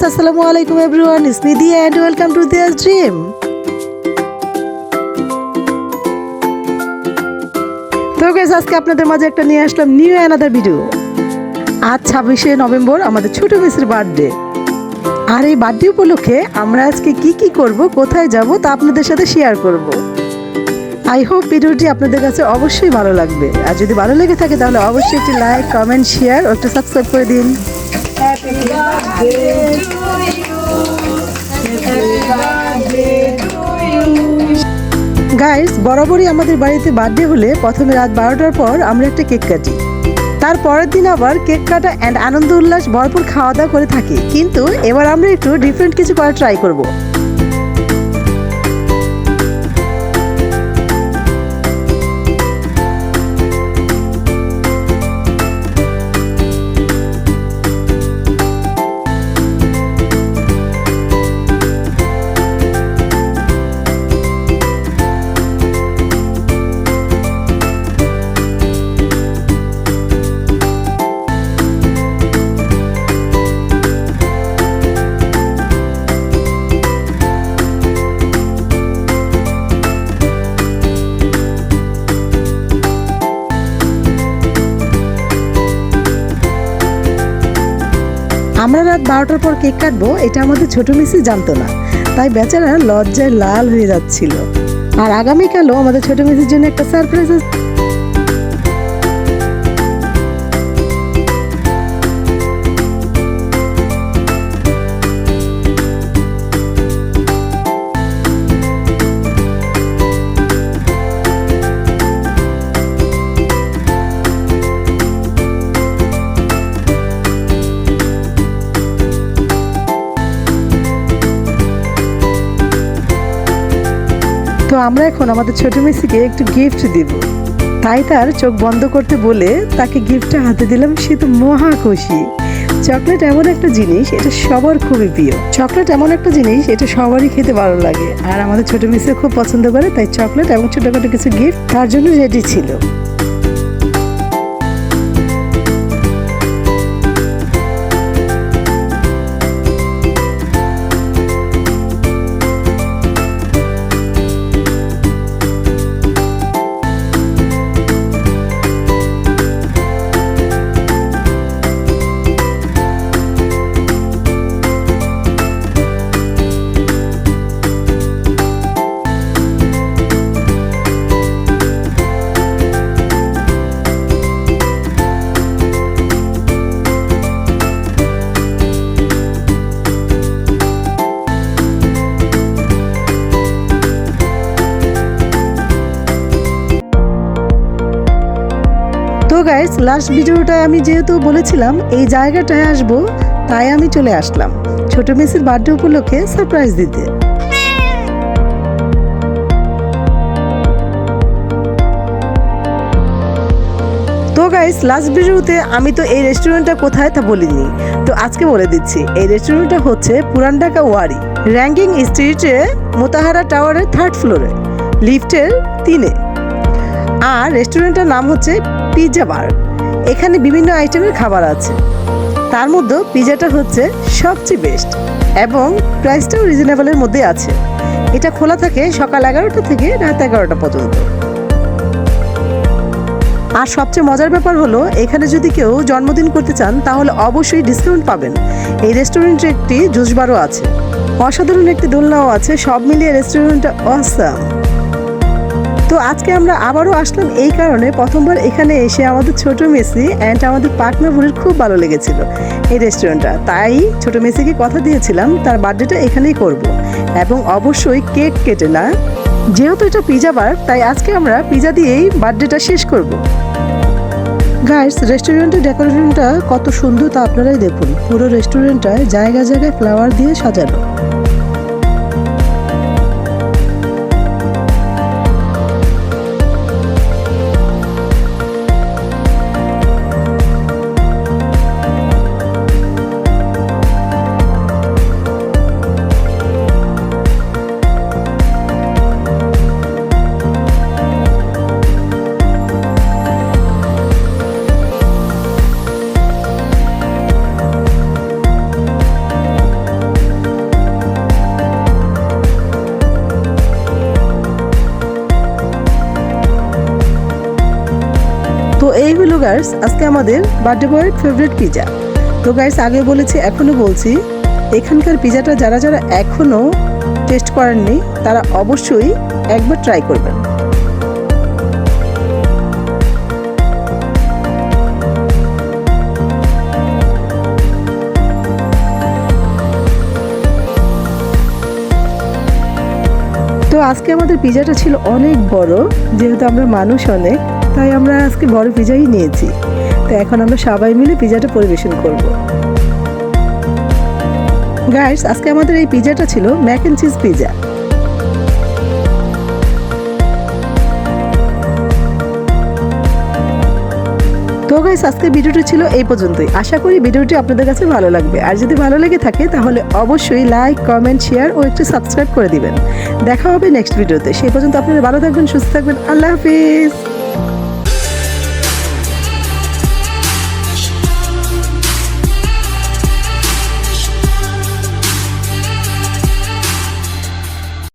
Guys, আসসালামু আলাইকুম everyone, it's me Diya and welcome to Diya's dream. তো গাইস, আজকে আপনাদের মাঝে একটা নিয়ে আসলাম নিউ অ্যানাদার ভিডিও। আজ 26শে নভেম্বর আমাদের ছোট মিসের বার্থডে। আর এই বার্থডে উপলক্ষে আমরা আজকে কি করব, কোথায় যাব তা আপনাদের সাথে শেয়ার করব। আই হোপ ভিডিওটি আপনাদের কাছে অবশ্যই ভালো লাগবে। আর যদি ভালো লেগে থাকে তাহলে অবশ্যই একটি লাইক, কমেন্ট, শেয়ার ও একটু সাবস্ক্রাইব করে দিন। Happy birthday to you. Happy birthday to you. Guys, বরাবরই আমাদের বাড়িতে বার্থডে হলে প্রথমে রাত 12টার পর আমরা একটা কেক কাটি। তার পরের দিন আবার কেক কাটা অ্যান্ড আনন্দ উল্লাস ভরপুর খাওয়া দাওয়া করে থাকি। কিন্তু এবার আমরা একটু ডিফারেন্ট কিছু করার ট্রাই করব। আমরা রাত 12টার পর কেক কাটবো এটা আমাদের ছোট মিসি জানতো না, তাই বেচারা লজ্জায় লাল হয়ে যাচ্ছিল। আর আগামীকালও আমাদের ছোট মিসির জন্য একটা সারপ্রাইজ আছে। তো আমরা এখন আমাদের ছোট মিসিকে একটু গিফট দিব, তাই তার চোখ বন্ধ করতে বলে তাকে গিফটটা হাতে দিলাম। সে তো মহা খুশি। চকলেট এমন একটা জিনিস, এটা সবার খুবই প্রিয়। চকলেট এমন একটা জিনিস, এটা সবারই খেতে ভালো লাগে। আর আমাদের ছোট মিসি খুব পছন্দ করে, তাই চকলেট এবং ছোটখাটো কিছু গিফট তার জন্য রেডি ছিল। তো গাইস, লাস্ট ভিডিওটায় আমি যেহেতু বলেছিলাম এই জায়গাটায় আসবো, তাই আমি চলে আসলাম ছোট মিসির বার্থডে উপলক্ষে সারপ্রাইজ দিতে। তো গাইস, লাস্ট ভিডিওতে আমি তো এই রেস্টুরেন্টটা কোথায় তা বলিনি, তো আজকে বলে দিচ্ছি। এই রেস্টুরেন্টটা হচ্ছে পুরান ঢাকা ওয়ারি, র্যাঙ্কিং স্ট্রিটে, মোতাহারা টাওয়ারের 3rd ফ্লোরে, লিফটের 3-এ। আর রেস্টুরেন্টটার নাম হচ্ছে পিৎজা বার। এখানে বিভিন্ন আইটেমের খাবার আছে, তার মধ্যে পিৎজাটা হচ্ছে সবচেয়ে বেস্ট এবং প্রাইসটাও রিজনেবলের মধ্যে আছে। এটা খোলা থাকে সকাল 11টা থেকে রাত 11টা পর্যন্ত। আর সবচেয়ে মজার ব্যাপার হলো, এখানে যদি কেউ জন্মদিন করতে চান তাহলে অবশ্যই ডিসকাউন্ট পাবেন। এই রেস্টুরেন্টে একটি জুস বারও আছে, অসাধারণ একটি দোলনাও আছে। সব মিলিয়ে রেস্টুরেন্টটা অসাম। তো আজকে আমরা আবারও আসলাম এই কারণে, প্রথমবার এখানে এসে আমাদের ছোট মেসি অ্যান্ড আমাদের পার্টনার বুড়ির খুব ভালো লেগেছিল এই রেস্টুরেন্টটা। তাই ছোট মেসিকে কথা দিয়েছিলাম তার বার্থডেটা এখানেই করব, এবং অবশ্যই কেক কেটে না। যেহেতু এটা পিৎজা বার, তাই আজকে আমরা পিৎজা দিয়েই বার্থডেটা শেষ করব। গাইস, রেস্টুরেন্টের ডেকোরেশনটা কত সুন্দর তা আপনারাই দেখুন। পুরো রেস্টুরেন্টটায় জায়গায় জায়গায় ফ্লাওয়ার দিয়ে সাজানো। এই হলো গাইস আজকে আমাদের বার্থডে বয়ের ফেভারিট পিজা। তো গাইস আগে বলেছি এখনও বলছি, এখানকার পিজাটা যারা যারা এখনও টেস্ট করেননি তারা অবশ্যই একবার ট্রাই করবেন। তো আজকে আমাদের পিজাটা ছিল অনেক বড়, যেহেতু আমরা মানুষ অনেক, তাই আমরা আজকে বড় পিজাই নিয়েছি। তো এখন আমরা সবাই মিলে পিজাটা পরিবেশন করব। গাইস আজকে আমাদের এই পিজাটা ছিল ম্যাক অ্যান্ড চিজ পিজা। তো গাইস আজকের ভিডিওটি ছিল এই পর্যন্তই। আশা করি ভিডিওটি আপনাদের কাছে ভালো লাগবে। আর যদি ভালো লেগে থাকে তাহলে অবশ্যই লাইক, কমেন্ট, শেয়ার ও একটু সাবস্ক্রাইব করে দিবেন। দেখা হবে নেক্সট ভিডিওতে। সেই পর্যন্ত আপনারা ভালো থাকবেন, সুস্থ থাকবেন। আল্লাহ হাফিজ।